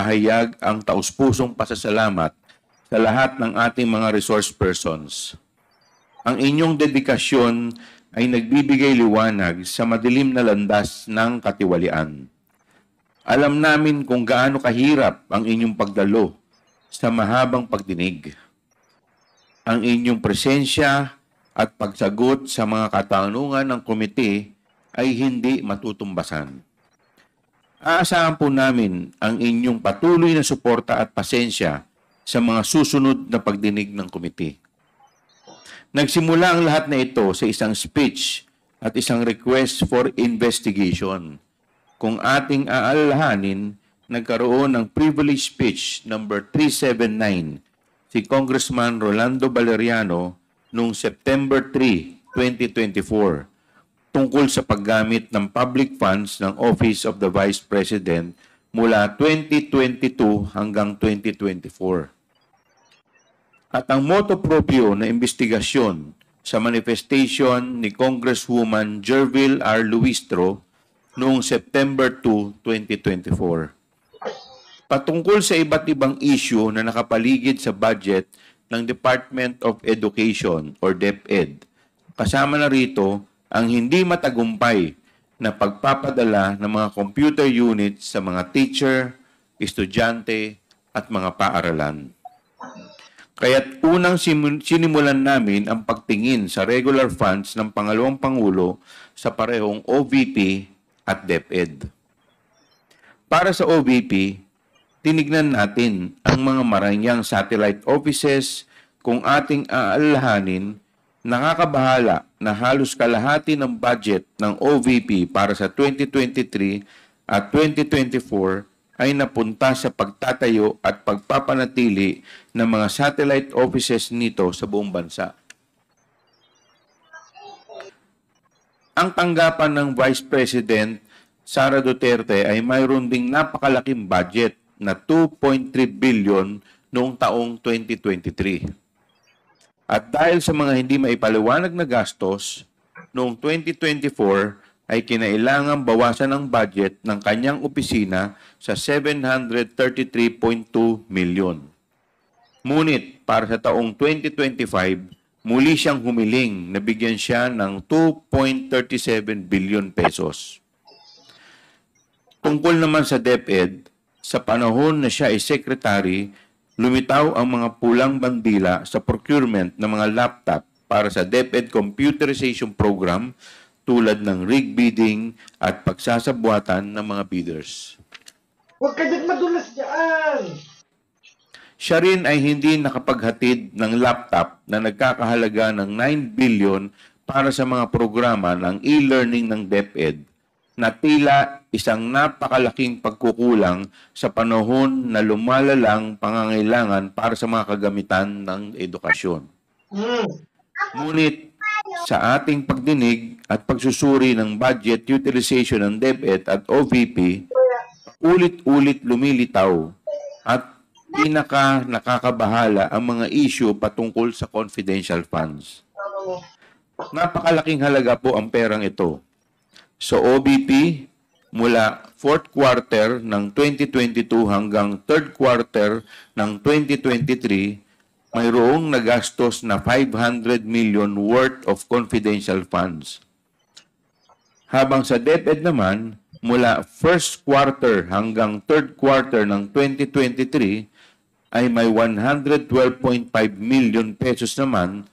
Hayag ang taus-pusong pasasalamat sa lahat ng ating mga resource persons. Ang inyong dedikasyon ay nagbibigay liwanag sa madilim na landas ng katiwalian. Alam namin kung gaano kahirap ang inyong pagdalo sa mahabang pagdinig. Ang inyong presensya at pagsagot sa mga katanungan ng komite ay hindi matutumbasan. Aasahan po namin ang inyong patuloy na suporta at pasensya sa mga susunod na pagdinig ng komite. Nagsimula ang lahat na ito sa isang speech at isang request for investigation. Kung ating aalalahanin, nagkaroon ng privilege speech number 379 si Congressman Rolando Valeriano noong September 3, 2024 tungkol sa paggamit ng public funds ng Office of the Vice President mula 2022 hanggang 2024. At ang moto proprio na investigasyon sa manifestation ni Congresswoman Jervil R. Luistro noong September 2, 2024. Patungkol sa iba't ibang issue na nakapaligid sa budget ng Department of Education or DepEd. Kasama na rito ang hindi matagumpay na pagpapadala ng mga computer units sa mga teacher, estudyante at mga paaralan. Kaya't unang sinimulan namin ang pagtingin sa regular funds ng pangalawang Pangulo sa parehong OVP at DepEd. Para sa OVP, tinignan natin ang mga maranyang satellite offices kung ating aalalahanin. Nakakabahala na halos kalahati ng budget ng OVP para sa 2023 at 2024 ay napunta sa pagtatayo at pagpapanatili ng mga satellite offices nito sa buong bansa. Ang tanggapan ng Vice President Sara Duterte ay mayroon ding napakalaking budget na 2.3 billion noong taong 2023. At dahil sa mga hindi maipaliwanag na gastos, noong 2024 ay kinailangang bawasan ang budget ng kanyang opisina sa 733.2 million. Ngunit para sa taong 2025, muli siyang humiling na bigyan siya ng 2.37 billion pesos. Tungkol naman sa DepEd, sa panahon na siya ay secretary, lumitaw ang mga pulang bandila sa procurement ng mga laptop para sa DepEd computerization program tulad ng rig bidding at pagsasabwatan ng mga bidders. Huwag ka din madulas dyan! Siya rin ay hindi nakapaghatid ng laptop na nagkakahalaga ng 9 billion para sa mga programa ng e-learning ng DepEd na tila isang napakalaking pagkukulang sa panahon na lumalalang pangangailangan para sa mga kagamitan ng edukasyon. Ngunit sa ating pagdinig at pagsusuri ng budget utilization ng DepEd at OVP, ulit-ulit lumilitaw at nakakabahala ang mga issue patungkol sa confidential funds. Napakalaking halaga po ang perang ito. Sa OVP, mula 4th quarter ng 2022 hanggang 3rd quarter ng 2023, mayroong nagastos na 500 million worth of confidential funds. Habang sa DepEd naman, mula 1st quarter hanggang 3rd quarter ng 2023, ay may 112.5 million pesos naman.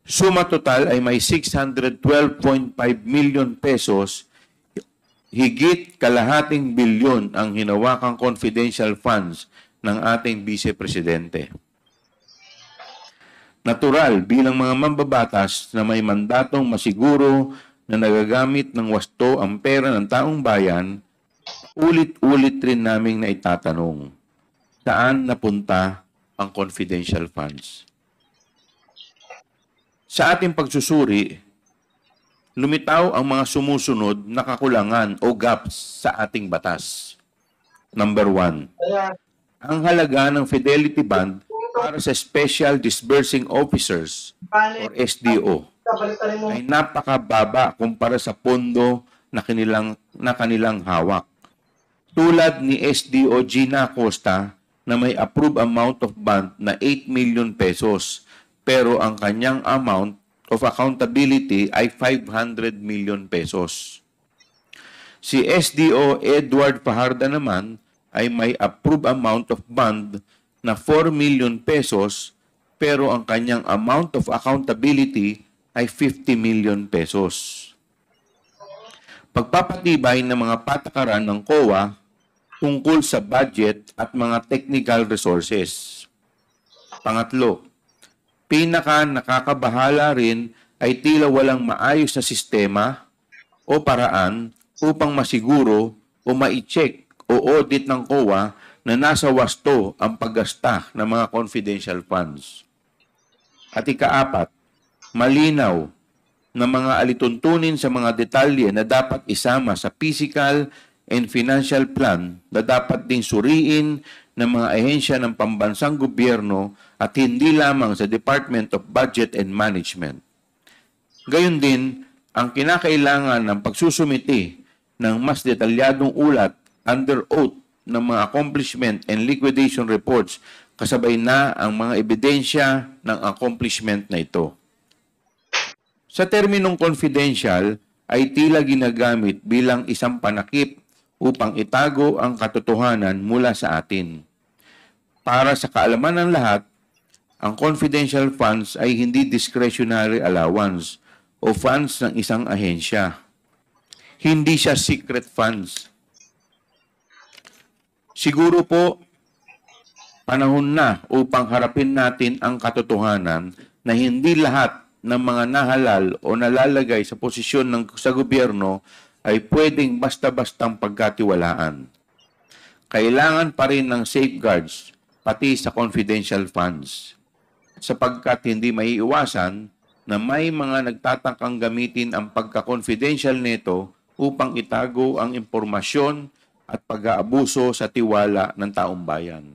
Suma total ay may 612.5 million pesos, higit kalahating bilyon ang hinawakang confidential funds ng ating Vice Presidente. Natural bilang mga mambabatas na may mandatong masiguro na nagagamit ng wasto ang pera ng taong bayan, ulit-ulit rin naming naitatanong, saan napunta ang confidential funds? Sa ating pagsusuri, lumitaw ang mga sumusunod na kakulangan o gaps sa ating batas. Number 1, ang halaga ng Fidelity Bond para sa Special Disbursing Officers or SDO ay napakababa kumpara sa pondo na kanilang hawak. Tulad ni SDO Gina Acosta na may approved amount of bond na 8 million pesos pero ang kanyang amount of accountability ay 500 million pesos. Si SDO Edward Fajarda naman ay may approved amount of bond na 4 million pesos pero ang kanyang amount of accountability ay 50 million pesos. Pagpapatibay ng mga patakaran ng COA tungkol sa budget at mga technical resources. Pangatlo, pinaka nakakabahala rin ay tila walang maayos na sistema o paraan upang masiguro o ma-check o audit ng COA na nasa wasto ang paggasta ng mga confidential funds. At ikaapat, malinaw na mga alituntunin sa mga detalye na dapat isama sa physical and financial plan na dapat ding suriin ng mga ahensya ng pambansang gobyerno at hindi lamang sa Department of Budget and Management. Gayon din, ang kinakailangan ng pagsusumiti ng mas detalyadong ulat under oath ng mga accomplishment and liquidation reports kasabay na ang mga ebidensya ng accomplishment na ito. Sa terminong confidential ay tila ginagamit bilang isang panakip upang itago ang katotohanan mula sa atin. Para sa kaalaman ng lahat, ang confidential funds ay hindi discretionary allowance o funds ng isang ahensya. Hindi siya secret funds. Siguro po, panahon na upang harapin natin ang katotohanan na hindi lahat ng mga nahalal o nalalagay sa posisyon sa gobyerno ay pwedeng basta-bastang pagkatiwalaan. Kailangan pa rin ng safeguards pati sa confidential funds sapagkat hindi maiiwasan na may mga nagtatakang gamitin ang pagka-confidential nito upang itago ang impormasyon at pag-aabuso sa tiwala ng taong bayan.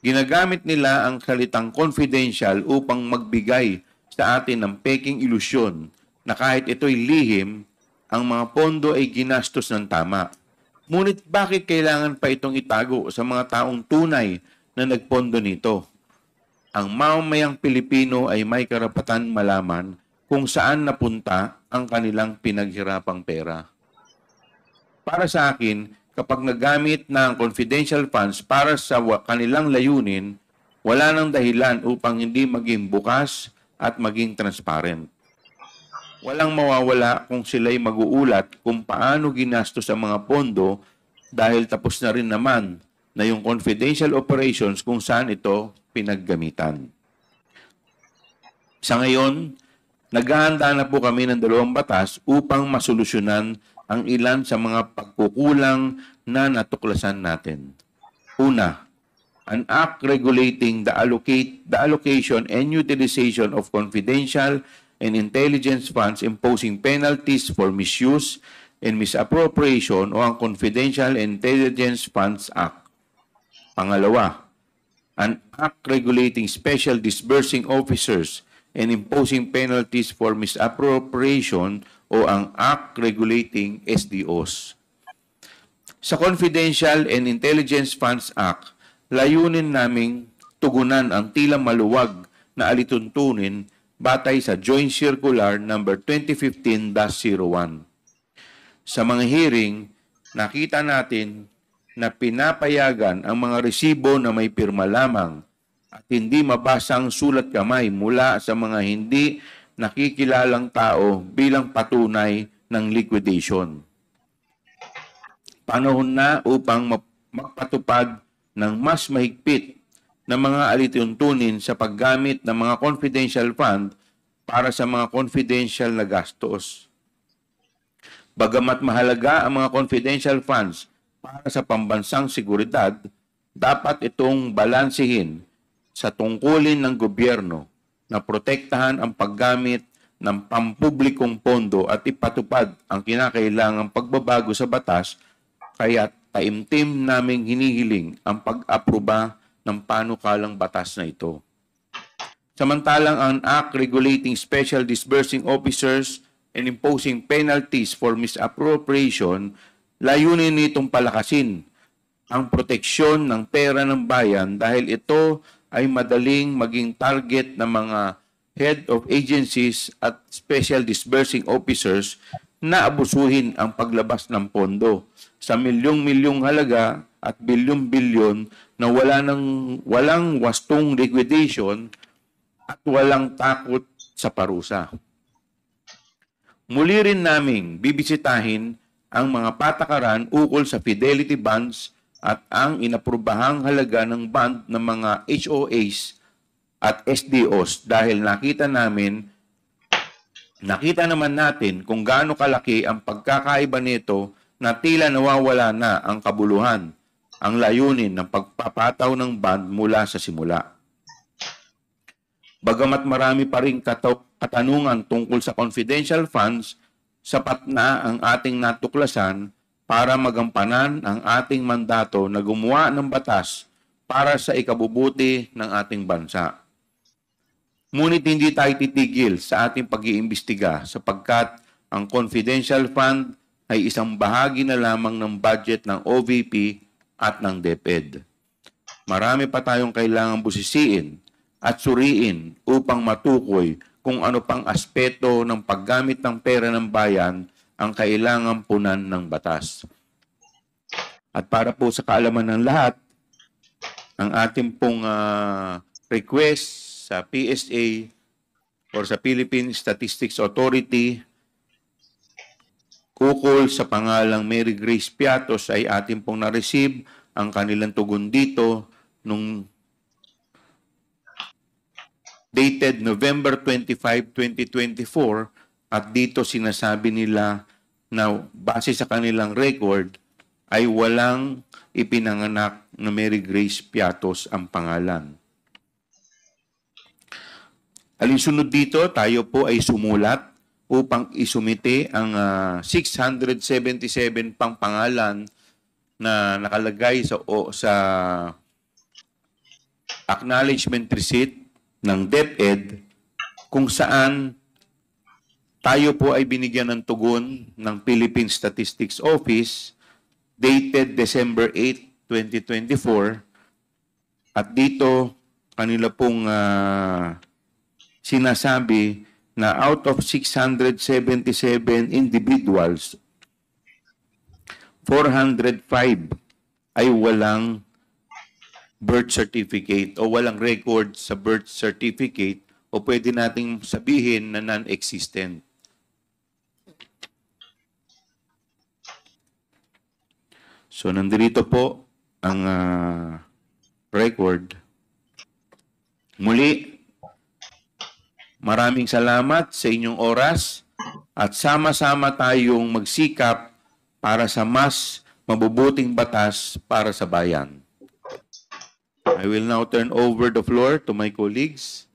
Ginagamit nila ang salitang confidential upang magbigay sa atin ng peking ilusyon na kahit ito'y lihim, ang mga pondo ay ginastos ng tama. Ngunit bakit kailangan pa itong itago sa mga taong tunay na nagpondo nito? Ang mamamayang Pilipino ay may karapatan malaman kung saan napunta ang kanilang pinaghirapang pera. Para sa akin, kapag nagamit na ang confidential funds para sa kanilang layunin, wala nang dahilan upang hindi maging bukas at maging transparent. Walang mawawala kung sila'y mag-uulat kung paano ginastos ang mga pondo dahil tapos na rin naman na yung confidential operations kung saan ito pinaggamitan. Sa ngayon, naghahanda na po kami ng 2 batas upang masolusyonan ang ilan sa mga pagkukulang na natuklasan natin. Una, an act regulating the allocation and utilization of confidential and intelligence funds imposing penalties for misuse and misappropriation o ang Confidential and Intelligence Funds Act. Pangalawa, an act regulating special disbursing officers and imposing penalties for misappropriation o ang act regulating SDOs. Sa Confidential and Intelligence Funds Act, layunin naming tugunan ang tila maluwag na alituntunin batay sa Joint Circular number 2015-01. Sa mga hearing, nakita natin na pinapayagan ang mga resibo na may pirma lamang at hindi mabasang sulat kamay mula sa mga hindi nakikilalang tao bilang patunay ng liquidation. Panahon na upang magpatupad ng mas mahigpit na mga alituntunin sa paggamit ng mga confidential fund para sa mga confidential na gastos. Bagamat mahalaga ang mga confidential funds para sa pambansang seguridad, dapat itong balansehin sa tungkulin ng gobyerno na protektahan ang paggamit ng pampublikong pondo at ipatupad ang kinakailangang pagbabago sa batas, kaya taimtim naming hinihiling ang pag-aproba ng panukalang batas na ito. Samantalang ang Act regulating special disbursing officers and imposing penalties for misappropriation Layunin nitong palakasin ang proteksyon ng pera ng bayan dahil ito ay madaling maging target ng mga head of agencies at special disbursing officers na abusuhin ang paglabas ng pondo sa milyong-milyong halaga at bilyon-bilyon na walang wastong liquidation at walang takot sa parusa. Muli rin naming bibisitahin ang mga patakaran ukol sa fidelity bonds at ang inaprubahang halaga ng bond ng mga HOAs at SDOs dahil nakita naman natin kung gaano kalaki ang pagkakaiba nito na tila nawawala na ang kabuluhan, ang layunin ng pagpapataw ng bond mula sa simula. Bagamat marami pa rin katanungan tungkol sa confidential funds, sapat na ang ating natuklasan para magampanan ang ating mandato na gumawa ng batas para sa ikabubuti ng ating bansa. Ngunit hindi tayo titigil sa ating pag-iimbestiga sapagkat ang confidential fund ay isang bahagi na lamang ng budget ng OVP at ng DepEd. Marami pa tayong kailangang busisiin at suriin upang matukoy kung ano pang aspeto ng paggamit ng pera ng bayan ang kailangang punan ng batas. At para po sa kaalaman ng lahat, ang ating pong request sa PSA or sa Philippine Statistics Authority ukol sa pangalang Mary Grace Piatos ay ating pong na-receive ang kanilang tugon dito nung dated November 25, 2024 at dito sinasabi nila na base sa kanilang record ay walang ipinanganak na Mary Grace Piatos ang pangalan. Alinsunod dito, tayo po ay sumulat upang isumite ang 677 pang pangalan na nakalagay sa acknowledgement receipt ng DepEd kung saan tayo po ay binigyan ng tugon ng Philippine Statistics Office dated December 8, 2024 at dito kanila pong sinasabi na out of 677 individuals, 405 ay walang birth certificate o walang record sa birth certificate o pwede nating sabihin na non-existent. So, nandito po ang record. Muli, maraming salamat sa inyong oras at sama-sama tayong magsikap para sa mas mabubuting batas para sa bayan. I will now turn over the floor to my colleagues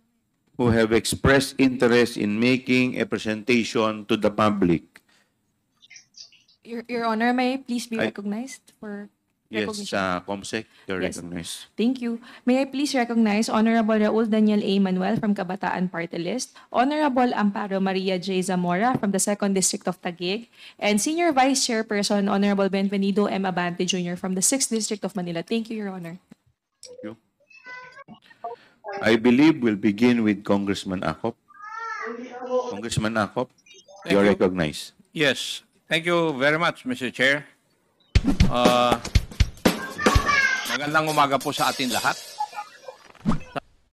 who have expressed interest in making a presentation to the public. Your Honor, may I please be recognized for Yes, recognition? Comsec, you're Yes. recognized. Thank you. May I please recognize Honorable Raul Daniel A. Manuel from Kabataan Party List, Honorable Amparo Maria J. Zamora from the 2nd District of Taguig, and Senior Vice Chairperson Honorable Benvenido M. Abante Jr. from the 6th District of Manila. Thank you, Your Honor. Thank you. I believe we'll begin with Congressman Acop. Congressman Acop, you're you. recognized. Yes. Thank you very much, Mr. Chair. Magandang umaga po sa atin lahat.